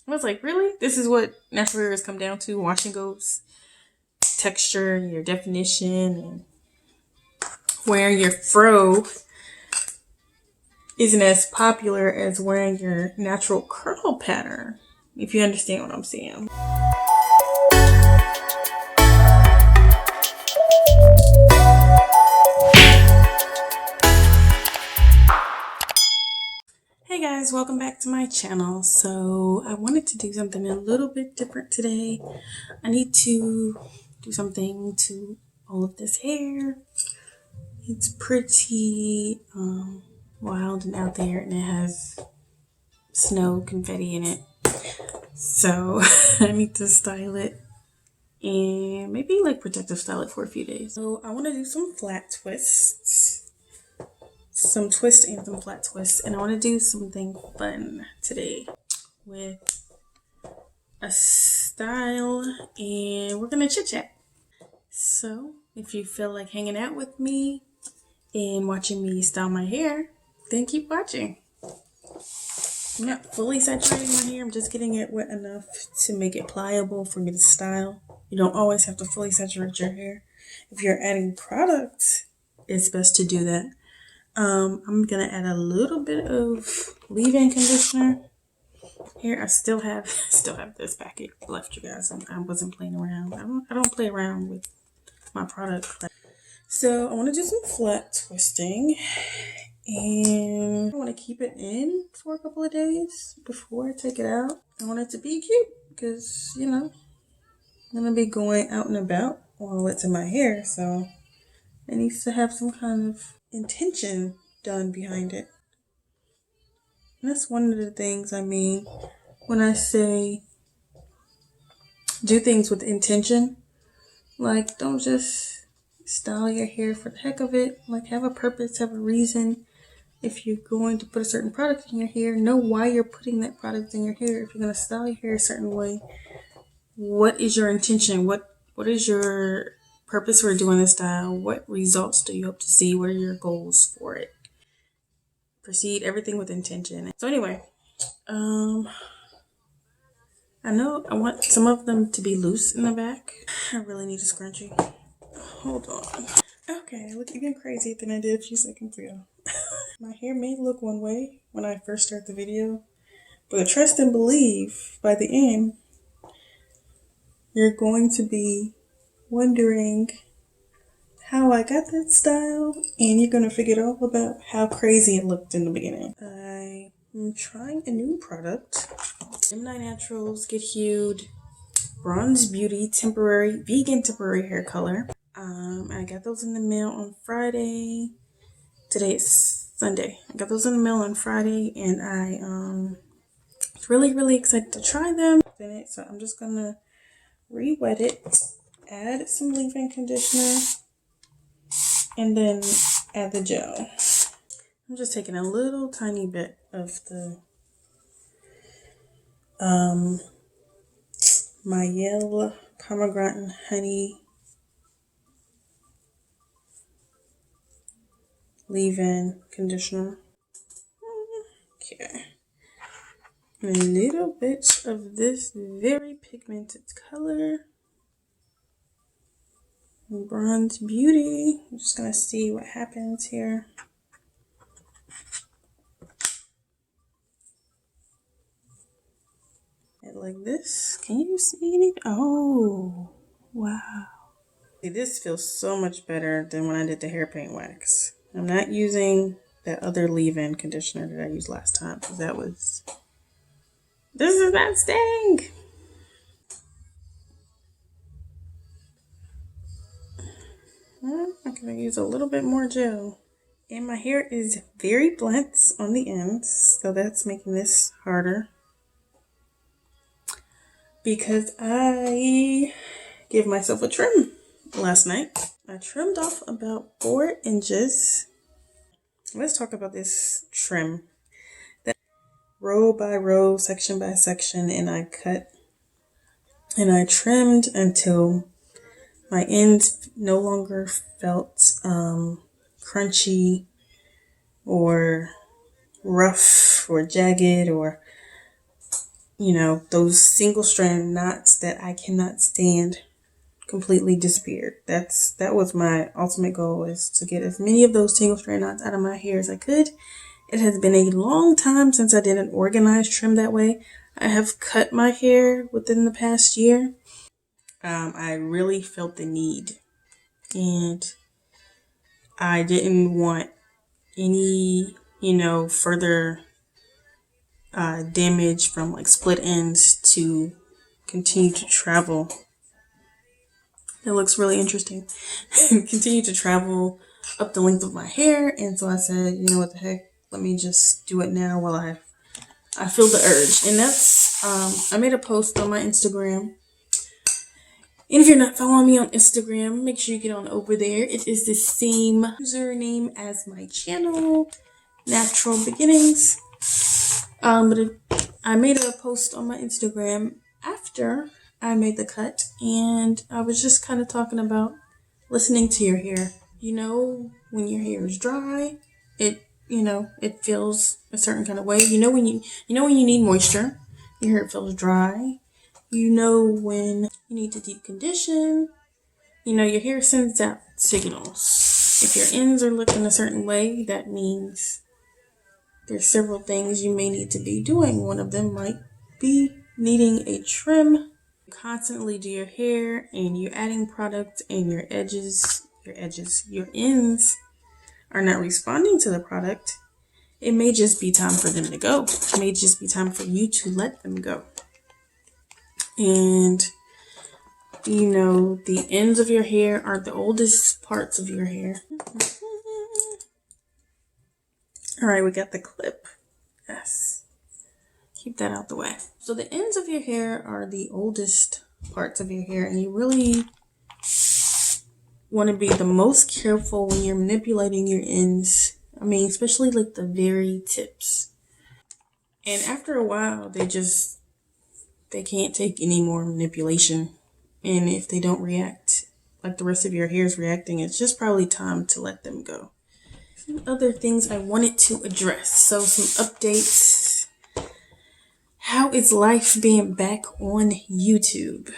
I was like, really? This is what natural hair has come down to? Washing goes texture, your definition, and wearing your fro isn't as popular as wearing your natural curl pattern, if you understand what I'm saying. Hey guys, welcome back to my channel. So I wanted to do something a little bit different today. I need to do something to all of this hair. It's pretty wild and out there, and it has snow confetti in it. So I need to style it and maybe like protective style it for a few days. So I want to do some flat twists. Some twists and some flat twists, and I want to do something fun today with a style, and we're gonna chit chat. So if you feel like hanging out with me and watching me style my hair, then keep watching. I'm not fully saturating my hair, I'm just getting it wet enough to make it pliable for me to style. You don't always have to fully saturate your hair. If you're adding product, it's best to do that. I'm gonna add a little bit of leave-in conditioner. Here, I still have this packet left, you guys. I wasn't playing around. I don't play around with my product. So I want to do some flat twisting, and I want to keep it in for a couple of days before I take it out. I want it to be cute because, you know, I'm gonna be going out and about while it's in my hair, so it needs to have some kind of intention done behind it. And that's one of the things I mean when I say do things with intention. Like, don't just style your hair for the heck of it. Like, have a purpose, have a reason. If you're going to put a certain product in your hair, know why you're putting that product in your hair. If you're going to style your hair a certain way, what is your intention? What is your purpose for doing this style? What results do you hope to see? What are your goals for it? Proceed everything with intention. So anyway, I know I want some of them to be loose in the back. I really need a scrunchie. Hold on. Okay, I look even crazier than I did a few seconds ago. My hair may look one way when I first start the video, but trust and believe by the end, you're going to be wondering how I got that style, and you're going to forget all about how crazy it looked in the beginning. I'm trying a new product. Gemini Naturals Get Hued Bronze Beauty Vegan Temporary Hair Color. I got those in the mail on Friday. Today is Sunday. I got those in the mail on Friday, and I was really excited to try them. So I'm just gonna re-wet it, add some leave-in conditioner, and then add the gel. I'm just taking a little tiny bit of the my yellow pomegranate honey leave-in conditioner. Okay. A little bit of this very pigmented color. Bronze Beauty. I'm just gonna see what happens here. Like this. Can you see anything? Oh, wow. See, this feels so much better than when I did the hair paint wax. I'm not using that other leave-in conditioner that I used last time, because this is not staying. I'm gonna use a little bit more gel. And my hair is very blunt on the ends, so that's making this harder. Because I gave myself a trim last night. I trimmed off about 4 inches. Let's talk about this trim. That row by row, section by section, and I cut and I trimmed until my ends no longer felt crunchy or rough or jagged or those single strand knots that I cannot stand completely disappeared. That was my ultimate goal, is to get as many of those single strand knots out of my hair as I could. It has been a long time since I did an organized trim that way. I have cut my hair within the past year. I really felt the need, and I didn't want any, further damage from like split ends to continue to travel. It looks really interesting. Continue to travel up the length of my hair, and so I said, you know what the heck, let me just do it now while I feel the urge. And that's I made a post on my Instagram. And if you're not following me on Instagram, make sure you get on over there. It is the same username as my channel, Natural Beginnings. I made a post on my Instagram after I made the cut, and I was just kind of talking about listening to your hair. When your hair is dry, it feels a certain kind of way. When you need moisture, your hair feels dry. When you need to deep condition, your hair sends out signals. If your ends are looking a certain way, that means there's several things you may need to be doing. One of them might be needing a trim. You constantly do your hair and you're adding product, and your ends are not responding to the product. It may just be time for them to go. It may just be time for you to let them go. And the ends of your hair are the oldest parts of your hair. All right, we got the clip. Yes. Keep that out the way. So the ends of your hair are the oldest parts of your hair, and you really want to be the most careful when you're manipulating your ends. Especially like the very tips. And after a while, they can't take any more manipulation. And if they don't react like the rest of your hair is reacting, it's just probably time to let them go. Some other things I wanted to address. So some updates. How is life being back on YouTube?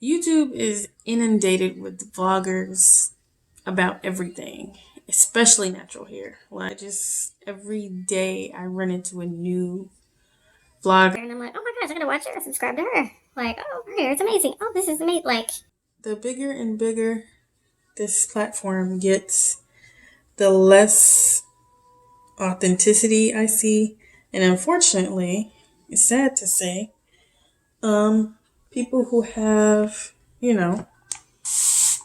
YouTube is inundated with vloggers about everything, especially natural hair. Every day I run into a new vlogger, and I'm like, oh my gosh, I gotta watch her, subscribe to her. Like, oh, her hair is amazing. Oh, this is amazing. Like, the bigger and bigger this platform gets, the less authenticity I see. And unfortunately, it's sad to say, people who have,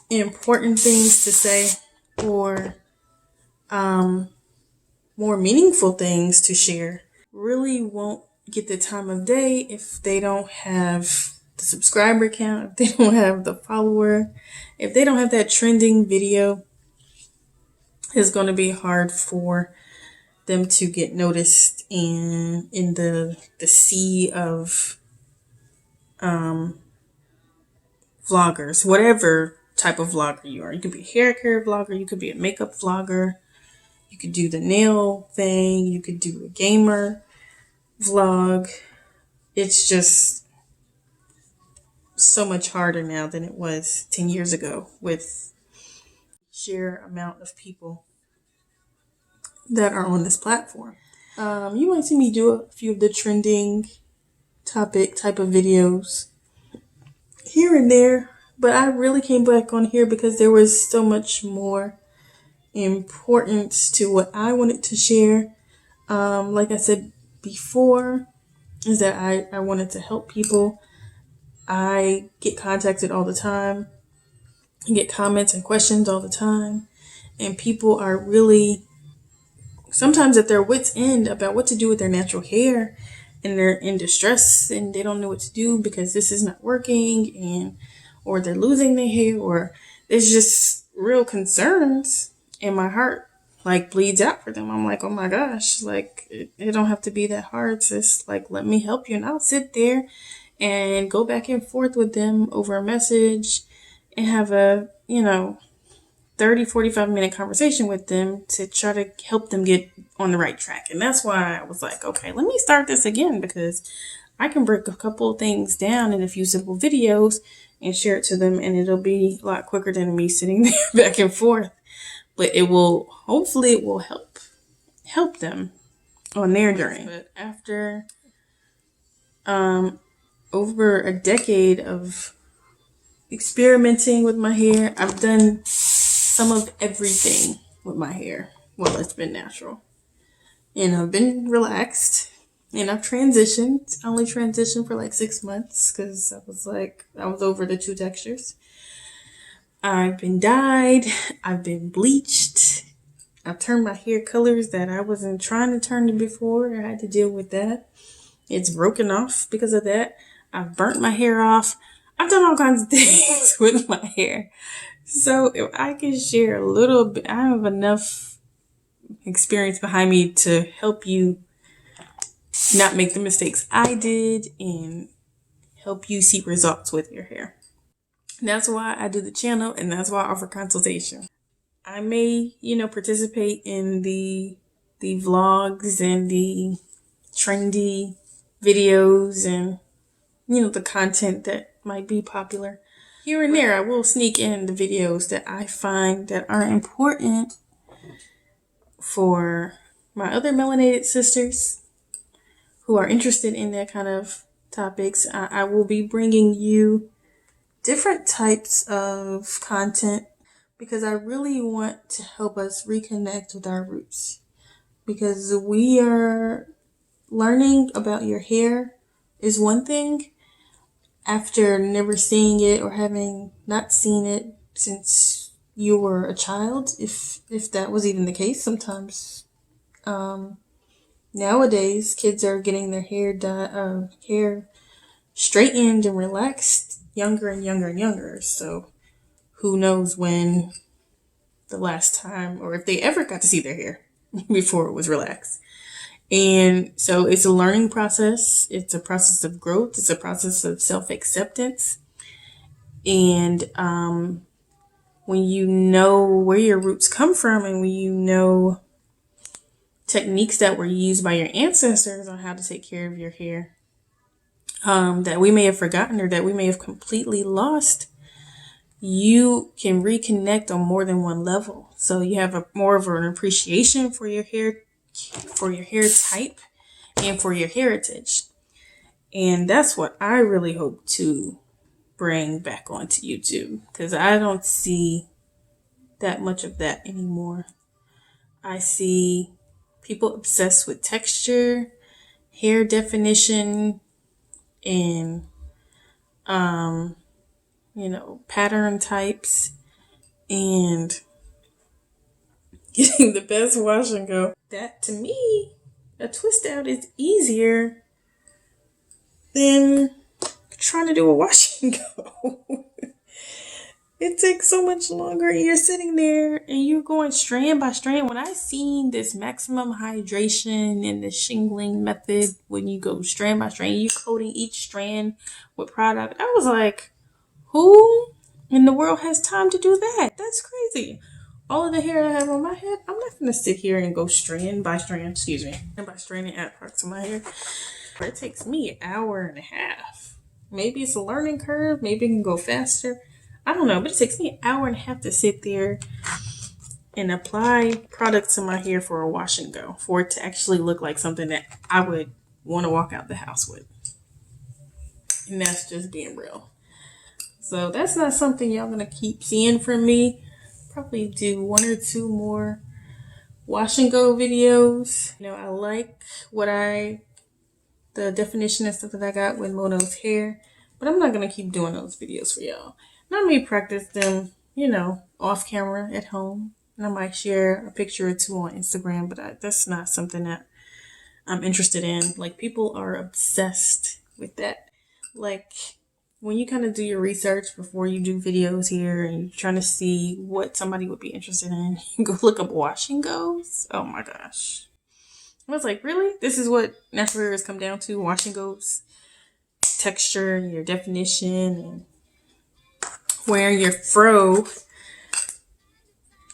important things to say, or more meaningful things to share, really won't get the time of day if they don't have the subscriber count, if they don't have the follower, if they don't have that trending video. It's going to be hard for them to get noticed in the sea of vloggers, whatever type of vlogger you are. You could be a hair care vlogger, you could be a makeup vlogger, you could do the nail thing, you could do a gamer vlog. It's just so much harder now than it was 10 years ago with sheer amount of people that are on this platform. You might see me do a few of the trending type of videos here and there, but I really came back on here because there was so much more importance to what I wanted to share. Like I said before, is that I wanted to help people. I get contacted all the time. I get comments and questions all the time. And people are really sometimes at their wits' end about what to do with their natural hair. And they're in distress and they don't know what to do because this is not working, or they're losing their hair, or there's just real concerns. And my heart bleeds out for them. I'm like, oh my gosh, it don't have to be that hard, sis. Let me help you. And I'll sit there and go back and forth with them over a message and have a 30-45 minute conversation with them to try to help them get on the right track. And that's why I was like, okay, let me start this again, because I can break a couple of things down in a few simple videos and share it to them, and it'll be a lot quicker than me sitting there back and forth. But it will, hopefully it will help them on their journey. But after over a decade of experimenting with my hair, I've done some of everything with my hair. Well, it's been natural. And I've been relaxed. And I've transitioned. I only transitioned for like 6 months because I was over the two textures. I've been dyed. I've been bleached. I've turned my hair colors that I wasn't trying to turn it before. I had to deal with that. It's broken off because of that. I've burnt my hair off. I've done all kinds of things with my hair. So if I can share a little bit, I have enough experience behind me to help you not make the mistakes I did and help you see results with your hair. And that's why I do the channel, and that's why I offer consultation. I may, participate in the vlogs and the trendy videos and, the content that might be popular. Here and there, I will sneak in the videos that I find that are important for my other melanated sisters who are interested in that kind of topics. I will be bringing you different types of content because I really want to help us reconnect with our roots. Because we are learning about your hair is one thing after never seeing it or having not seen it since you were a child, if that was even the case. Sometimes nowadays kids are getting their hair straightened and relaxed younger and younger and younger. So who knows when the last time or if they ever got to see their hair before it was relaxed. And so it's a learning process. It's a process of growth. It's a process of self-acceptance. And when you know where your roots come from and when you know techniques that were used by your ancestors on how to take care of your hair, that we may have forgotten or that we may have completely lost, you can reconnect on more than one level. So you have more of an appreciation for your hair type and for your heritage. And that's what I really hope to bring back onto YouTube, because I don't see that much of that anymore. I see people obsessed with texture, hair definition, and pattern types, and getting the best wash and go. That, to me, a twist out is easier than trying to do a wash and go. It takes so much longer. You're sitting there and you're going strand by strand. When I seen this maximum hydration and the shingling method, when you go strand by strand, you're coating each strand with product. I was like, who in the world has time to do that? That's crazy. All of the hair I have on my head, I'm not going to sit here and go strand by strand, and by strand and add products to my hair. It takes me an hour and a half. Maybe it's a learning curve. Maybe it can go faster. I don't know, but it takes me an hour and a half to sit there and apply products to my hair for a wash and go, for it to actually look like something that I would want to walk out the house with. And that's just being real. So that's not something y'all gonna keep seeing from me. Probably do 1 or 2 more wash and go videos. I like the definition and stuff that I got with Mono's hair, but I'm not gonna keep doing those videos for y'all. And I may practice them, off camera at home. And I might share a picture or 2 on Instagram, but that's not something that I'm interested in. Like, people are obsessed with that. Like, when you kind of do your research before you do videos here and you're trying to see what somebody would be interested in, you go look up wash and goes. Oh my gosh. I was like, really? This is what natural hair has come down to? Wash and goes? Texture, your definition, and wearing your fro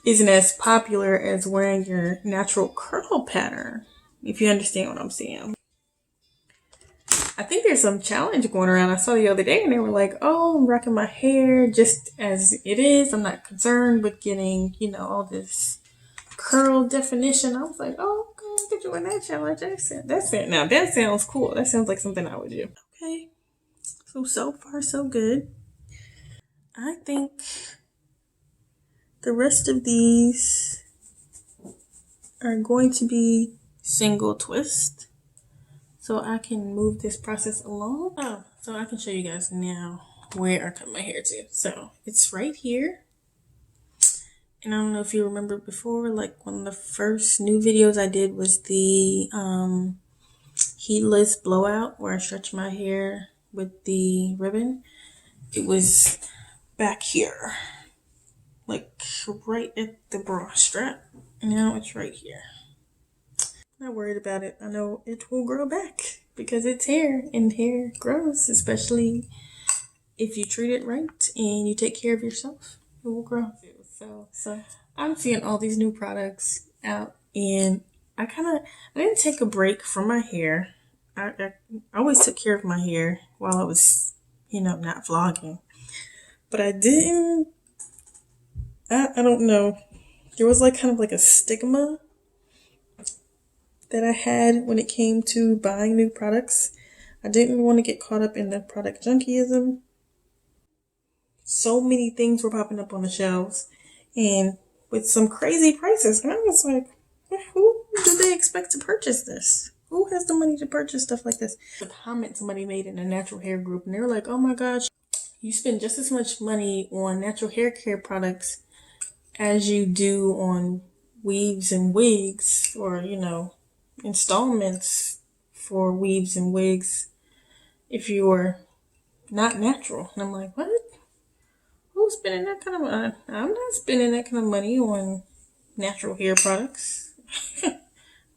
isn't as popular as wearing your natural curl pattern, if you understand what I'm saying. I think there's some challenge going around. I saw the other day and they were like, oh, I'm rocking my hair just as it is. I'm not concerned with getting, all this curl definition. I was like, oh, okay, I could join that challenge. That's it. Now that sounds cool. That sounds like something I would do. Okay. So far so good. I think the rest of these are going to be single twist. So I can move this process along. Oh, so I can show you guys now where I cut my hair to. So it's right here. And I don't know if you remember before, like one of the first new videos I did was the heatless blowout where I stretched my hair with the ribbon. It was back here, like right at the bra strap. Now it's right here. Not worried about it. I know it will grow back because it's hair and hair grows, especially if you treat it right and you take care of yourself, it will grow. So I'm seeing all these new products out and I didn't take a break from my hair. I always took care of my hair while I was, not vlogging. But I didn't, I don't know. There was like kind of like a stigma that I had when it came to buying new products. I didn't want to get caught up in the product junkiism. So many things were popping up on the shelves and with some crazy prices. And I was like, who do they expect to purchase this? Who has the money to purchase stuff like this? A comment somebody made in a natural hair group and they were like, oh my gosh, you spend just as much money on natural hair care products as you do on weaves and wigs or, installments for weaves and wigs if you're not natural. And I'm like, what? Who's spending that kind of money? I'm not spending that kind of money on natural hair products.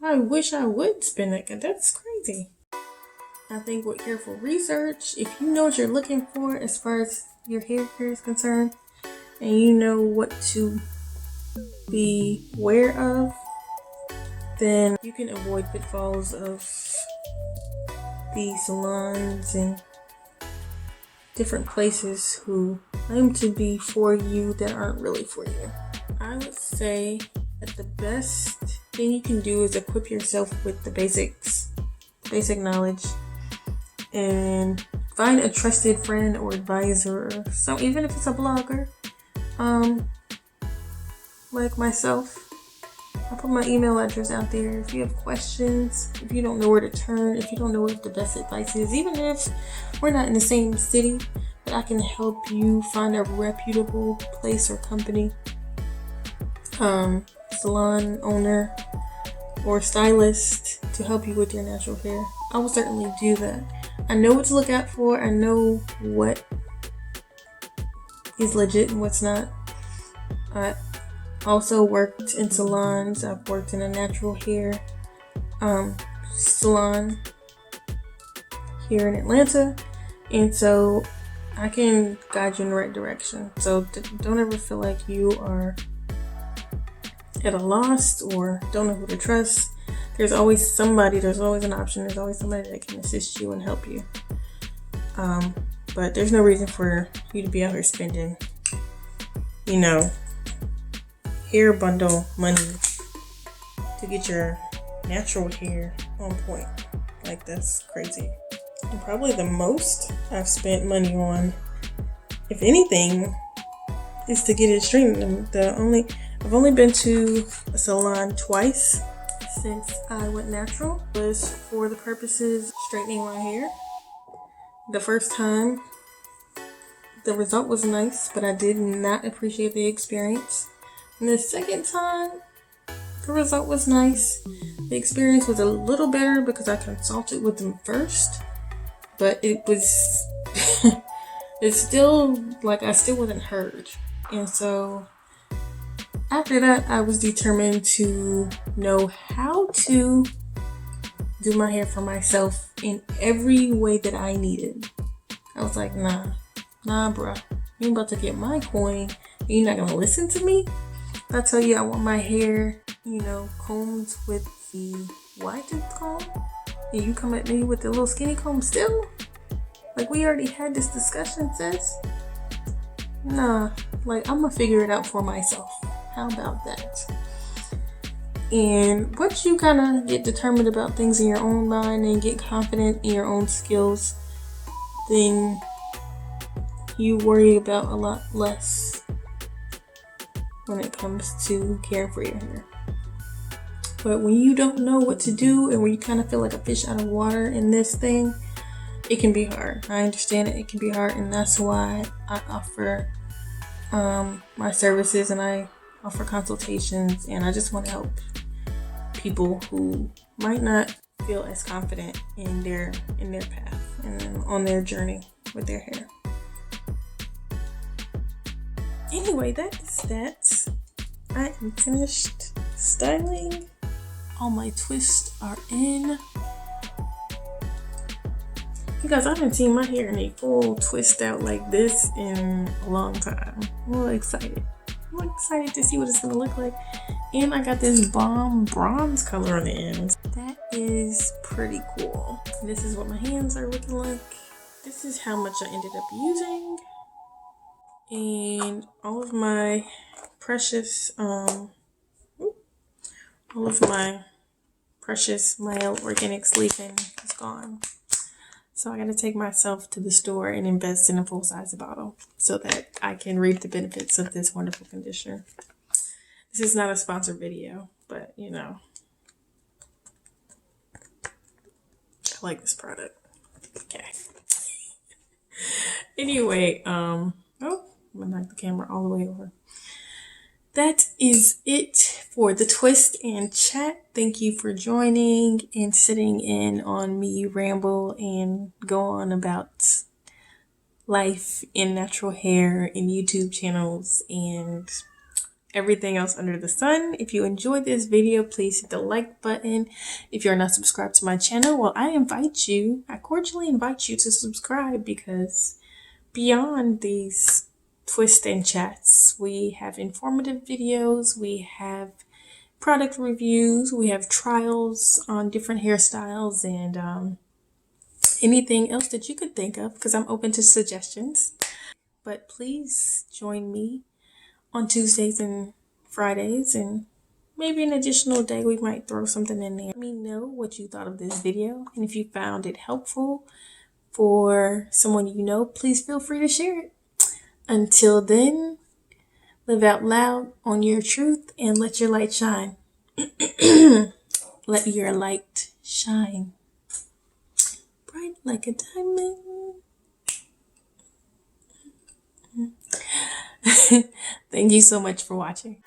I wish I would spend that. That's crazy. I think with careful research, if you know what you're looking for as far as your hair care is concerned, and you know what to be aware of, then you can avoid pitfalls of the salons and different places who claim to be for you that aren't really for you. I would say that the best thing you can do is equip yourself with the basics, basic knowledge, and find a trusted friend or advisor, or so even if it's a blogger, like myself. I put my email address out there. If you have questions, if you don't know where to turn, if you don't know what the best advice is, even if we're not in the same city, but I can help you find a reputable place or company, salon owner or stylist to help you with your natural hair, I will certainly do that. I know what to look out for. I know what is legit and what's not. I also worked in salons. I've worked in a natural hair salon here in Atlanta, and so I can guide you in the right direction. So don't ever feel like you are at a loss or don't know who to trust. There's always somebody, there's always an option, there's always somebody that can assist you and help you. But there's no reason for you to be out here spending, hair bundle money to get your natural hair on point. Like, that's crazy. And probably the most I've spent money on, if anything, is to get it straightened. I've only been to a salon twice since I went natural. It was for the purposes of straightening my hair. The first time, the result was nice, but I did not appreciate the experience. And the second time, the result was nice. The experience was a little better because I consulted with them first, but it was, it's still like I still wasn't heard. And so after that, I was determined to know how to do my hair for myself in every way that I needed. I was like, nah, bruh. You about to get my coin and you're not gonna listen to me? I tell you I want my hair, combed with the wide tooth comb. And you come at me with the little skinny comb still? Like, we already had this discussion, sis. Nah, like, I'm gonna figure it out for myself. How about that? And once you kind of get determined about things in your own mind and get confident in your own skills, then you worry about a lot less when it comes to caring for your hair. But when you don't know what to do and when you kind of feel like a fish out of water in this thing, it can be hard. I understand it can be hard, and that's why I offer my services and I offer consultations, and I just want to help people who might not feel as confident in their path and on their journey with their hair. Anyway, that is that. I am finished styling. All my twists are in. You guys, I haven't seen my hair in a full twist out like this in a long time. I'm really excited. I'm excited to see what it's gonna look like. And I got this bomb bronze color on the end. That is pretty cool. This is what my hands are looking like. This is how much I ended up using. And all of my precious male organic leave-in is gone. So I gotta take myself to the store and invest in a full-size bottle so that I can reap the benefits of this wonderful conditioner. This is not a sponsored video, but you know, I like this product. Okay. Anyway, I'm gonna knock the camera all the way over. That is it for the twist and chat. Thank you for joining and sitting in on me ramble and go on about life in natural hair and YouTube channels and everything else under the sun. If you enjoyed this video, please hit the like button. If you're not subscribed to my channel, well, I cordially invite you to subscribe, because beyond these twist and chats, we have informative videos, we have product reviews, we have trials on different hairstyles, and anything else that you could think of, because I'm open to suggestions. But please join me on Tuesdays and Fridays, and maybe an additional day we might throw something in there. Let me know what you thought of this video, and if you found it helpful for someone you know, please feel free to share it. Until then, live out loud on your truth and let your light shine. Let your light shine bright like a diamond. Thank you so much for watching.